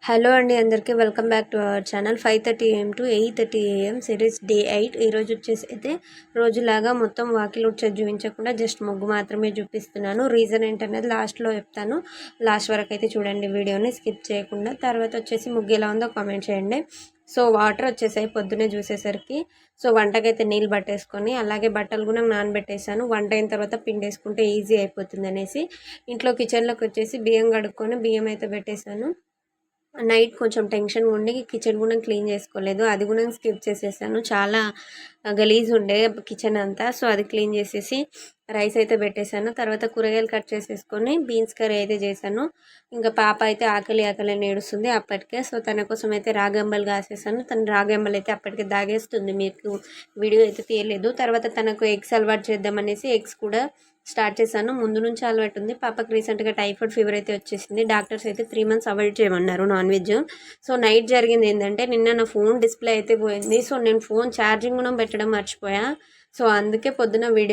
Hello అండి అందరికీ welcome back to our channel 5:30 AM to 8:30 AM series day 8 ఈరోజు వచ్చేసి అయితే రోజులాగా మొత్తం వాకిలు ఉడ్చేది చూపించకుండా జస్ట్ ముగ్గు మాత్రమే చూపిస్తున్నాను. రీజన్ ఏంటనేది లాస్ట్లో చెప్తాను. లాస్ట్ వరకు అయితే చూడండి వీడియోని స్కిప్ చేయకుండా. తర్వాత వచ్చేసి ముగ్గు ఎలా ఉందో కామెంట్ చేయండి. సో వాటర్ వచ్చేసాయి పొద్దున్నే చూసేసరికి. సో వంటకైతే నీళ్ళు పట్టేసుకొని అలాగే బట్టలు కూడా నానబెట్టేసాను. వంట అయిన తర్వాత పిండేసుకుంటే ఈజీ అయిపోతుంది అనేసి ఇంట్లో కిచెన్లోకి వచ్చేసి బియ్యం కడుక్కొని బియ్యం అయితే పెట్టేశాను. నైట్ కొంచెం టెన్షన్ ఉండి కిచెన్ కూడా క్లీన్ చేసుకోలేదు. అది కూడా స్కిప్ చేసేసాను. చాలా గలీజ్ ఉండే కిచెన్ అంతా. సో అది క్లీన్ చేసేసి రైస్ అయితే పెట్టేశాను. తర్వాత కూరగాయలు కట్ చేసేసుకొని బీన్స్ కర్రీ అయితే చేశాను. ఇంకా పాప అయితే ఆకలి అని ఏడుస్తుంది అప్పటికే. సో తన కోసం అయితే రాగంబలు కాసేసాను. తను రాగంబలు అయితే అప్పటికే దాగేస్తుంది. మీకు వీడియో అయితే తీయలేదు. తర్వాత తనకు ఎగ్స్ అలవాటు చేద్దామనేసి ఎగ్స్ కూడా స్టార్ట్ చేశాను. ముందు నుంచి అలవాటు ఉంది. పాపకి రీసెంట్గా టైఫాయిడ్ ఫీవర్ అయితే వచ్చేసింది. డాక్టర్స్ అయితే 3 months అవాయిడ్ చేయమన్నారు నాన్ వెజ్. సో నైట్ జరిగింది ఏంటంటే నిన్న నా ఫోన్ డిస్ప్లే అయితే పోయింది. సో నేను ఫోన్ ఛార్జింగ్ కూడా పెట్టడం మర్చిపోయా. సో అందుకే పొద్దున వీడియో